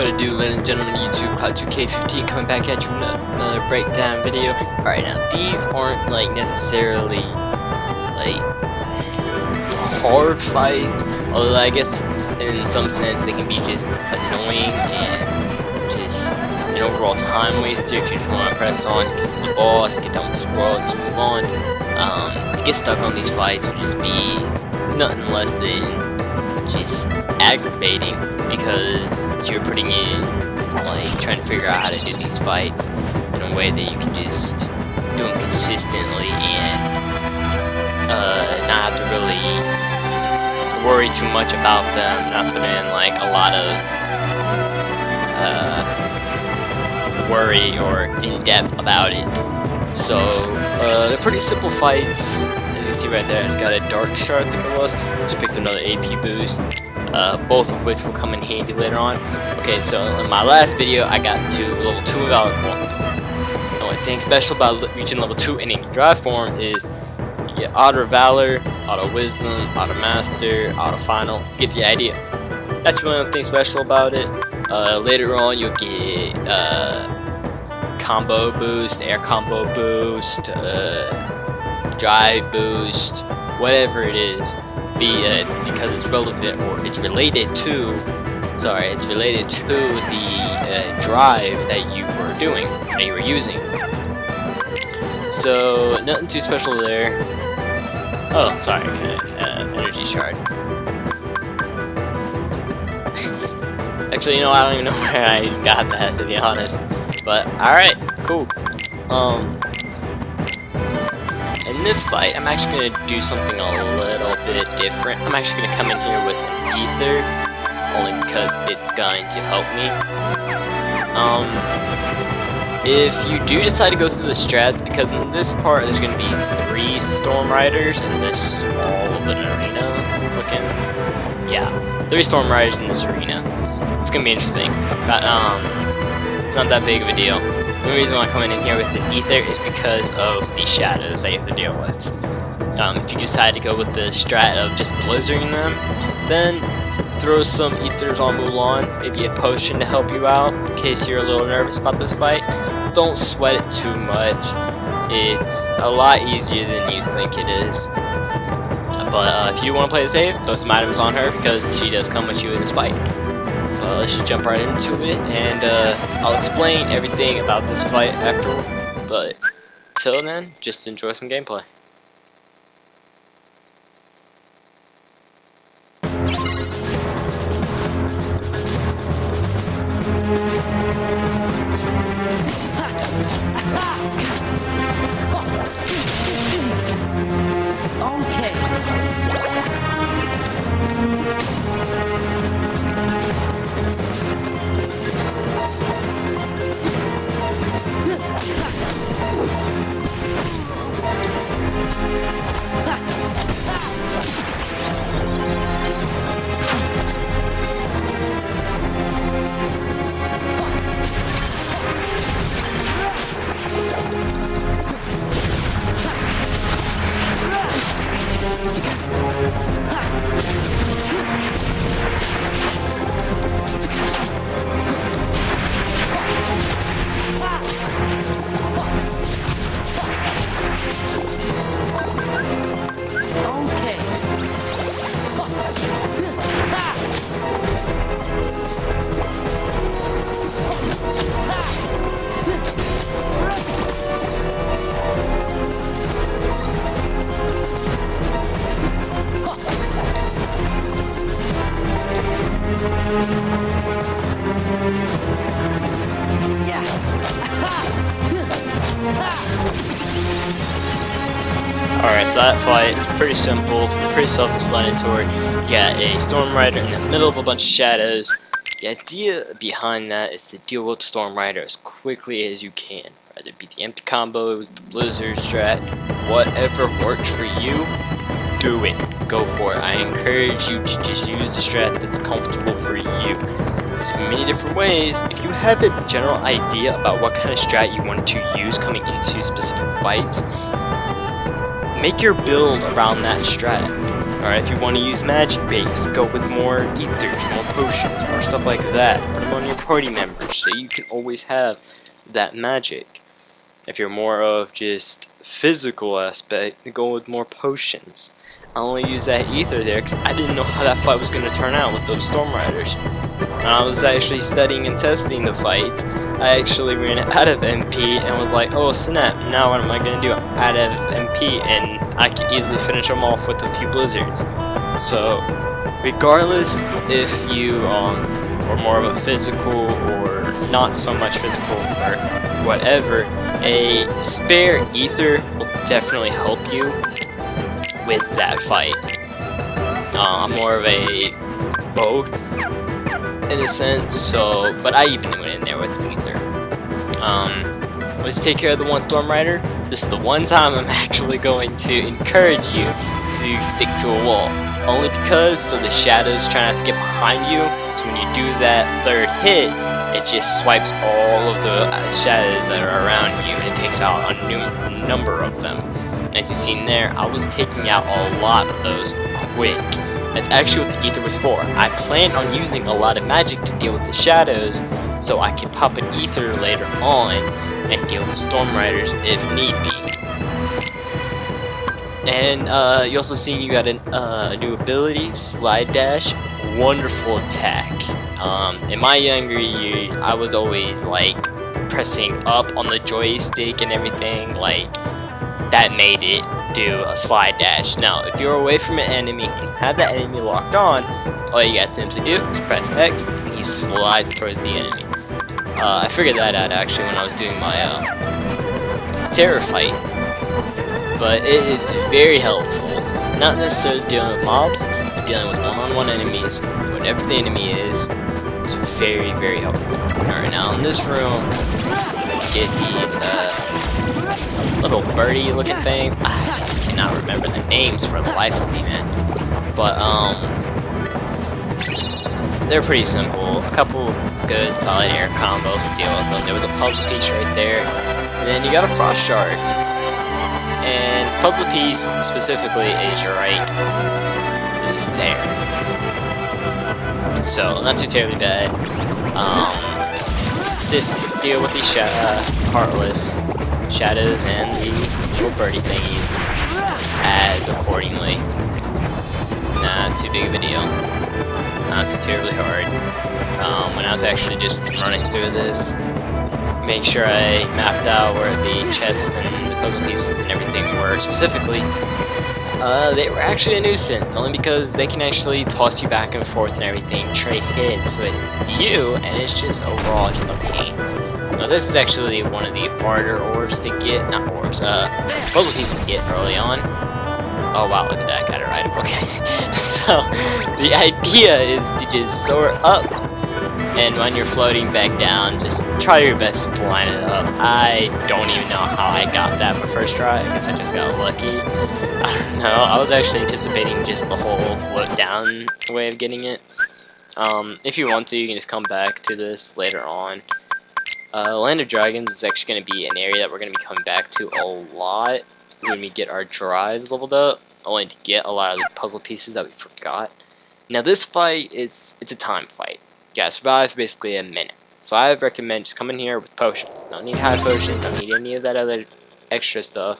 What to do, ladies and gentlemen, YouTube Cloud2K15 coming back at you with another breakdown video. Alright, now these aren't like necessarily like hard fights, although I guess in some sense they can be just annoying and just an overall time waster if you just want to press on to get to the boss, get down with the scroll, and just move on. To get stuck on these fights would just be nothing less than just aggravating, because you're putting in like trying to figure out how to do these fights in a way that you can just do them consistently and not have to really worry too much about them, not put in like a lot of worry or in depth about it. So they're pretty simple fights. As you see right there, it's got a dark shard, I think it was. Just picked another AP boost. Both of which will come in handy later on. Okay, so in my last video, I got to level 2 of Valor Form. The only thing special about reaching level 2 in any drive form is you get Auto Valor, Auto Wisdom, Auto Master, Auto Final. Get the idea. That's the only thing special about it. Later on, you'll get Combo Boost, Air Combo Boost, Drive Boost, whatever it is. Because it's relevant, or it's related to the drive that you were doing, that you were using. So nothing too special there. Oh, sorry, energy shard. Actually, you know, I don't even know where I got that, to be honest. But alright, cool. In this fight, I'm actually going to do something a little bit different. I'm actually going to come in here with an ether, only because it's going to help me. If you do decide to go through the strats, because in this part there's going to be 3 Storm Riders in this small of an arena looking. Yeah, 3 Storm Riders in this arena. It's going to be interesting. But, it's not that big of a deal. The only reason why I'm coming in here with the ether is because of the shadows I have to deal with. If you decide to go with the strat of just blizzarding them, then throw some ethers on Mulan, maybe a potion to help you out in case you're a little nervous about this fight. Don't sweat it too much. It's a lot easier than you think it is. But if you want to play it safe, throw some items on her because she does come with you in this fight. Let's just jump right into it, and I'll explain everything about this fight after. But till then, just enjoy some gameplay. Alright, so that fight is pretty simple, pretty self-explanatory. You got a Storm Rider in the middle of a bunch of shadows. The idea behind that is to deal with Storm Rider as quickly as you can. Whether it be the empty combos, the blizzard strat, whatever works for you, do it. Go for it. I encourage you to just use the strat that's comfortable for you. There's many different ways. If you have a general idea about what kind of strat you want to use coming into specific fights, make your build around that strat. Or if you want to use magic base, go with more ethers, more potions, more stuff like that. Put them on your party members so you can always have that magic. If you're more of just physical aspect, go with more potions. I only used that ether there because I didn't know how that fight was going to turn out with those Storm Riders. When I was actually studying and testing the fights, I actually ran out of MP and was like, oh snap, now what am I going to do? I'm out of MP and I can easily finish them off with a few blizzards. So, regardless if you are more of a physical or not so much physical or whatever, a spare ether will definitely help you with that fight. I'm more of a both in a sense, so but I even went in there with ether. Let's take care of the one Storm Rider. This is the one time I'm actually going to encourage you to stick to a wall. Only because so the shadows try not to get behind you, so when you do that third hit, it just swipes all of the shadows that are around you and it takes out a new number of them. As you've seen there, I was taking out a lot of those quick. That's actually what the ether was for. I planned on using a lot of magic to deal with the shadows, so I could pop an ether later on and deal with the Storm Riders if need be. And you also see you got a new ability, Slide Dash, wonderful attack. In my younger years, I was always like pressing up on the joystick and everything, like that made it do a slide dash. Now, if you're away from an enemy and have that enemy locked on, all you guys simply do is press X and he slides towards the enemy. I figured that out actually when I was doing my terror fight, but it is very helpful. Not necessarily dealing with mobs, but dealing with one-on-one enemies, whatever the enemy is. It's very, very helpful. Alright, now in this room, get these little birdie looking thing. I just cannot remember the names for the life of me, man. But they're pretty simple. A couple good solid air combos will deal with them. There was a puzzle piece right there, and then you got a frost shard. And puzzle piece specifically is right there. So not too terribly bad. Just deal with these heartless shadows and the little birdie thingies as accordingly. Not too big of a deal. Not too terribly hard. When I was actually just running through this, make sure I mapped out where the chests and the puzzle pieces and everything were specifically. They were actually a nuisance, only because they can actually toss you back and forth and everything, trade hits with you, and it's just overall just a pain. Now this is actually one of the harder orbs to get, not orbs, puzzle pieces to get early on. Oh wow, look at that, got it right, okay. So, the idea is to just soar up, and when you're floating back down, just try your best to line it up. I don't even know how I got that my first try. I guess I just got lucky. I don't know. I was actually anticipating just the whole float down way of getting it. If you want to, you can just come back to this later on. Land of Dragons is actually going to be an area that we're going to be coming back to a lot when we get our drives leveled up, only to get a lot of the puzzle pieces that we forgot. Now this fight, it's a time fight. You gotta survive for basically a minute. So I would recommend just coming here with potions. Don't need high potions, don't need any of that other extra stuff.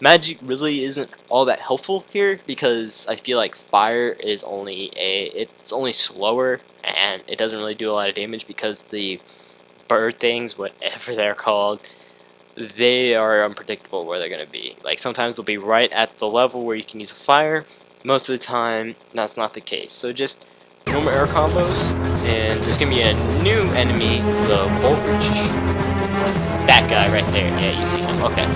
Magic really isn't all that helpful here because I feel like fire is it's only slower and it doesn't really do a lot of damage because the bird things, whatever they're called, they are unpredictable where they're gonna be. Like sometimes they'll be right at the level where you can use a fire. Most of the time, that's not the case. So just normal air combos, and there's gonna be a new enemy, it's the Voltage. That guy right there, yeah, you see him, okay.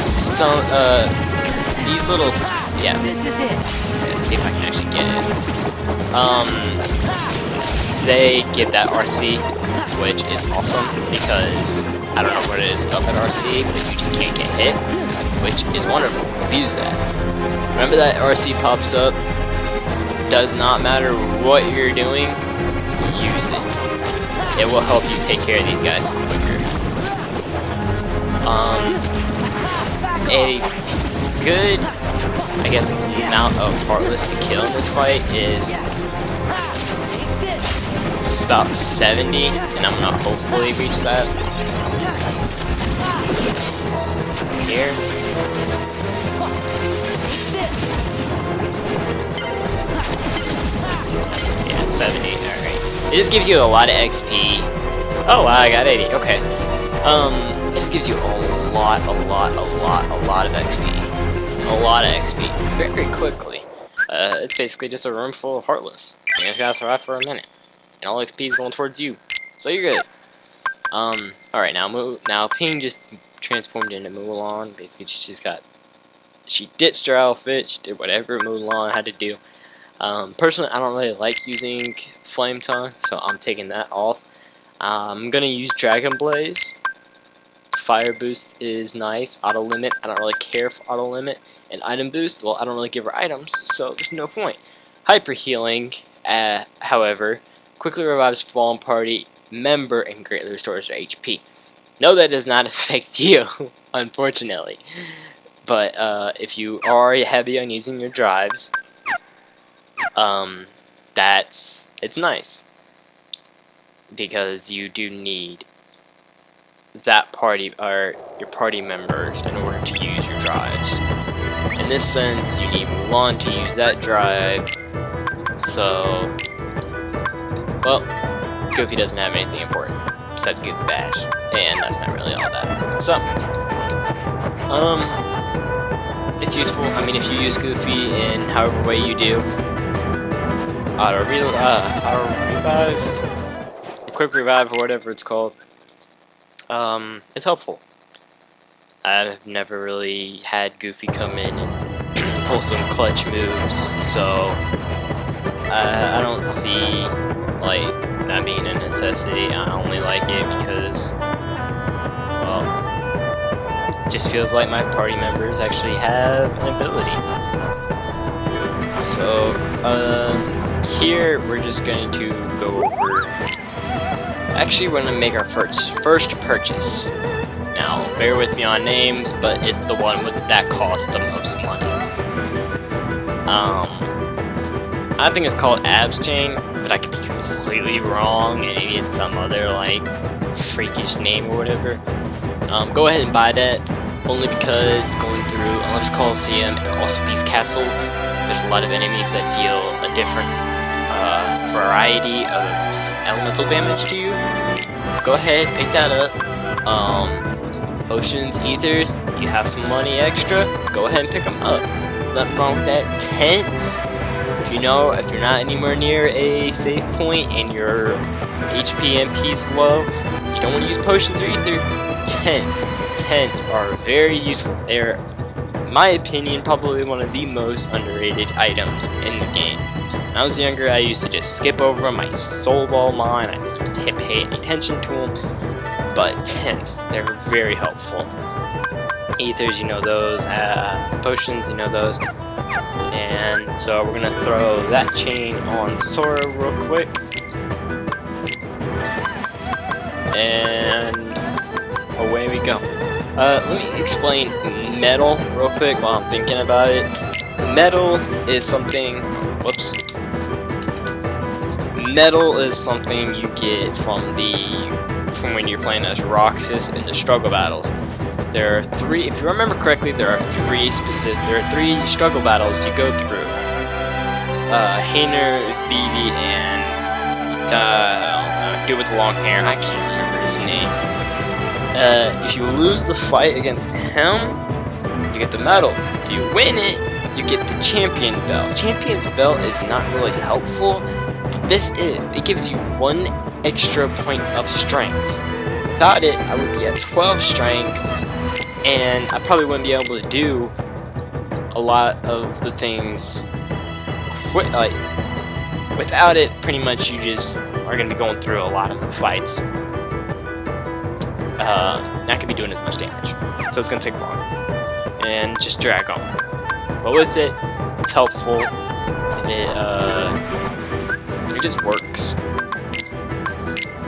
So, these little, yeah. Let's see if I can actually get it. They give that RC, which is awesome, because I don't know what it is about that RC, but you just can't get hit, which is wonderful. Abuse that. Remember that RC pops up, does not matter what you're doing, use it. It will help you take care of these guys quicker. A good, I guess, amount of Heartless to kill in this fight is it's about 70, and I'm gonna hopefully reach that. Here. Yeah, 70, alright. It just gives you a lot of XP. Oh wow, I got 80, okay. It just gives you a lot of XP. A lot of XP very quickly. It's basically just a room full of Heartless. You just gotta survive for a minute. And all XP is going towards you. So you're good. Alright, now Ping just transformed into Mulan. Basically she ditched her outfit, she did whatever Mulan had to do. Personally, I don't really like using Flame Tongue, so I'm taking that off. I'm gonna use Dragon Blaze. Fire Boost is nice. Auto Limit, I don't really care for Auto Limit. And Item Boost, well, I don't really give her items, so there's no point. Hyper Healing, however, quickly revives fallen party member and greatly restores their HP. No, that does not affect you, unfortunately. But if you are heavy on using your drives, it's nice, because you do need that party or your party members in order to use your drives. In this sense, you need Mulan to use that drive. So, well, Goofy doesn't have anything important besides Goofy Bash, and that's not really all that. So, it's useful. I mean, if you use Goofy in however way you do, auto revive, quick revive, or whatever it's called. It's helpful. I've never really had Goofy come in and pull some clutch moves, so I don't see like that being a necessity. I only like it because, well, it just feels like my party members actually have an ability. So here we're just going to go over. Actually, we're going to make our first purchase. Now, bear with me on names, but it's the one that costs the most money. I think it's called Abs Chain, but I could be completely wrong, and maybe it's some other, like, freakish name or whatever. Go ahead and buy that, only because going through Olympus Coliseum and also Beast Castle, there's a lot of enemies that deal a different variety of elemental damage to you. So go ahead, pick that up. Potions, ethers, you have some money extra, go ahead and pick them up. Nothing wrong with that. Tents, if you're not anywhere near a save point and your HP MP is low, you don't want to use potions or ether, tents are very useful. They're, in my opinion, probably one of the most underrated items in the game. When I was younger, I used to just skip over my soul ball mine. I didn't pay any attention to them. But tents, they're very helpful. Ethers, you know those. Potions, you know those. And so we're gonna throw that chain on Sora real quick. And away we go. Let me explain metal real quick while I'm thinking about it. Metal is something. Whoops. Metal is something you get from when you're playing as Roxas in the struggle battles. There are three, if you remember correctly, there are three struggle battles you go through. Hainer, Vivi, and dude with the long hair. I can't remember his name. If you lose the fight against him, you get the medal. If you win it, you get the champion belt. Champion's belt is not really helpful. This is. It gives you 1 extra point of strength. Without it, I would be at 12 strength, and I probably wouldn't be able to do a lot of the things. Without it, pretty much you just are going to be going through a lot of the fights. Not going to be doing as much damage, so it's going to take long. And just drag on. But with it, it's helpful. It just works.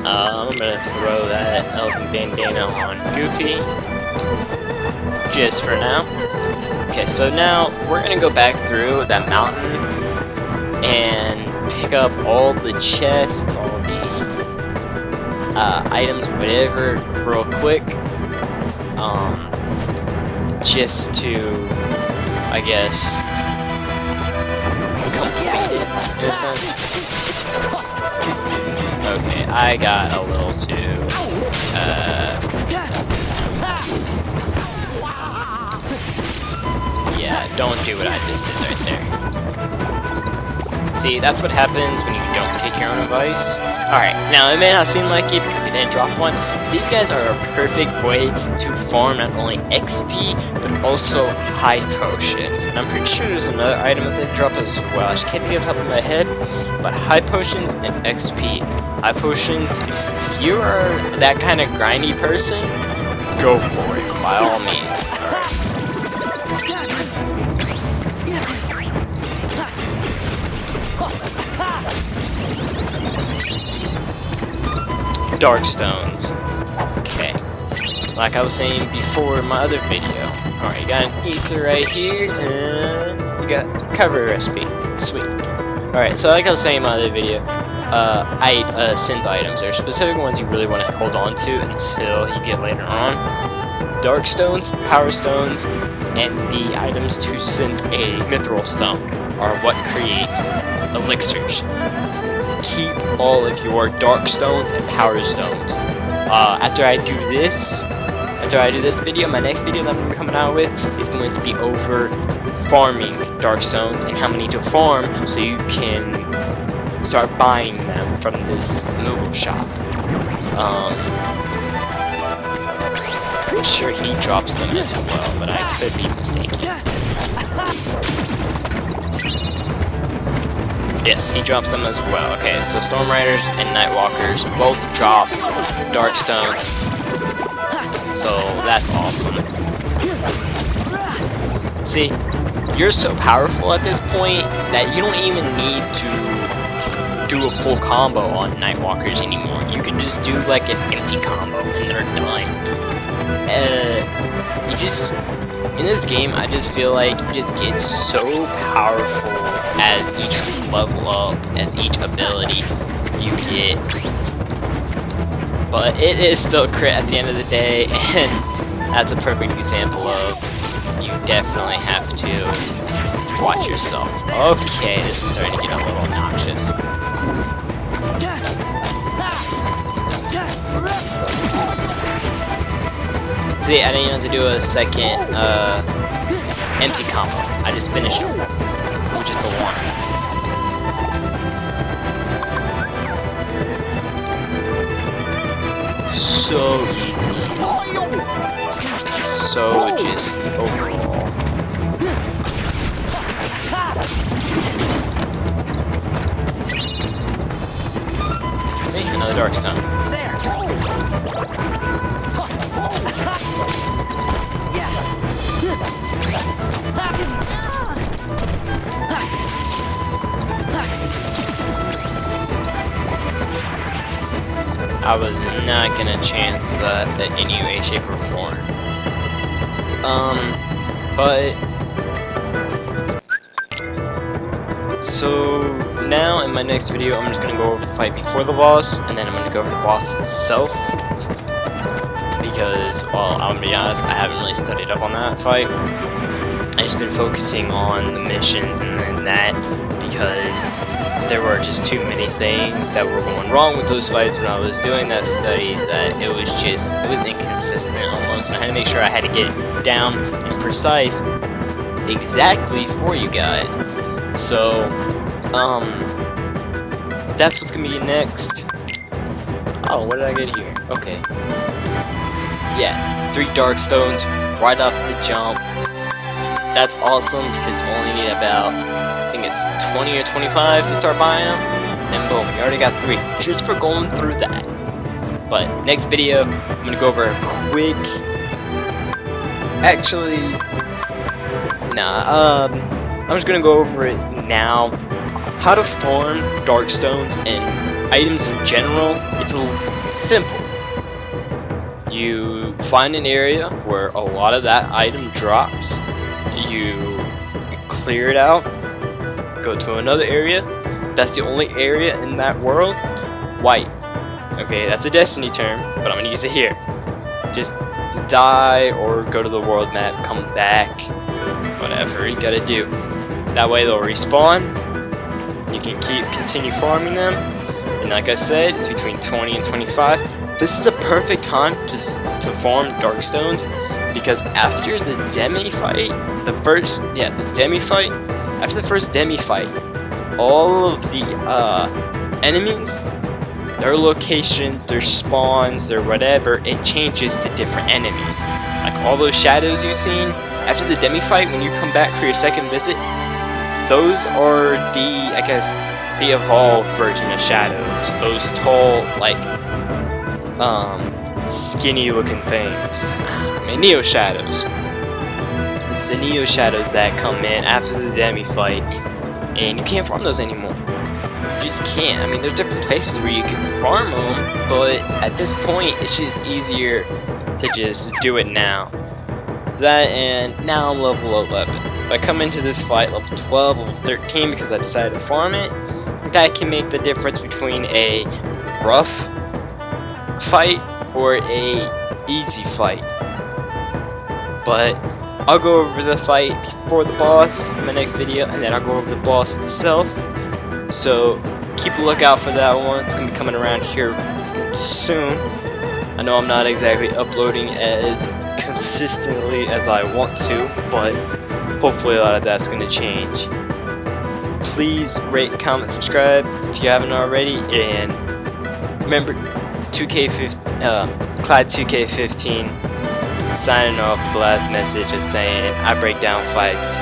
I'm gonna throw that Elven Bandana on Goofy, just for now. Okay, so now we're gonna go back through that mountain and pick up all the chests, all the items, whatever, real quick. Just to, I guess, complete it in a sense. Okay, I got a little too, yeah, don't do what I just did right there. See, that's what happens when you don't take your own advice. Alright, now it may not seem like it because you didn't drop one. These guys are a perfect way to farm not only XP, but also high potions. And I'm pretty sure there's another item that they drop as well. I just can't think of the top of my head, but high potions and XP. High potions, if you are that kind of grindy person, go for it, by all means. Alright. Dark stones. Okay. Like I was saying before in my other video. Alright, you got an ether right here, and you got cover recipe. Sweet. Alright, so like I was saying in my other video, synth items. There are specific ones you really want to hold on to until you get later on. Dark stones, power stones, and the items to synth a mithril stone are what creates elixirs. Keep all of your dark stones and power stones. After I do this video, my next video that I'm going to be coming out with is going to be over farming dark stones and how many to farm so you can start buying them from this Moogle shop. I'm sure he drops them as well, but I could be mistaken. Yes, he drops them as well. Okay, so Storm Riders and Nightwalkers both drop dark stones. So that's awesome. See, you're so powerful at this point that you don't even need to do a full combo on Nightwalkers anymore. You can just do like an empty combo and they're done. In this game, I just feel like you just get so powerful as each level up, as each ability you get. But it is still crit at the end of the day, and that's a perfect example of you definitely have to watch yourself. Okay, this is starting to get a little obnoxious. See, I didn't have to do a second empty combo. I just finished it with just the one. So easy. So just overall. See, another dark stone. I was not gonna chance that in any way, shape, or form. But so now in my next video, I'm just gonna go over the fight before the boss, and then I'm gonna go over the boss itself. Because, well, I'm gonna be honest, I haven't really studied up on that fight. I've just been focusing on the missions and then that, because there were just too many things that were going wrong with those fights when I was doing that study that it was inconsistent almost, and I had to make sure I had to get it down and precise exactly for you guys. So, that's what's gonna be next. Oh, what did I get here? Okay. Yeah, 3 dark stones right off the jump. That's awesome because you only need about, I think it's 20 or 25 to start buying them, and boom, you already got 3 just for going through that. But next video, I'm gonna go over a quick. Actually, nah. I'm just gonna go over it now. How to farm dark stones and items in general. It's simple. You find an area where a lot of that item drops. you clear it out, go to another area. That's the only area in that world. White. Okay, that's a Destiny term, but I'm gonna use it here. Just die or go to the world map, come back, whatever you gotta do. That way they'll respawn. You can continue farming them, and like I said, it's between 20 and 25. This is a perfect time to farm Darkstones, because after the Demi fight, after the first Demi fight, all of the enemies, their locations, their spawns, their whatever, it changes to different enemies. Like all those shadows you've seen, after the Demi fight, when you come back for your second visit, those are the, I guess, the evolved version of shadows. Those tall, like, skinny looking things. I mean, Neo Shadows. It's the Neo Shadows that come in after the Demi fight, and you can't farm those anymore. You just can't. I mean, there's different places where you can farm them, but at this point, it's just easier to just do it now. That, and now I'm level 11. If I come into this fight level 12, level 13 because I decided to farm it, that can make the difference between a rough fight or a easy fight. But I'll go over the fight before the boss in my next video, and then I'll go over the boss itself. So keep a lookout for that one. It's going to be coming around here soon. I know I'm not exactly uploading as consistently as I want to, but hopefully a lot of that's going to change. Please rate, comment, subscribe if you haven't already, and remember, Clyde 2K15 signing off with the last message is saying I break down fights.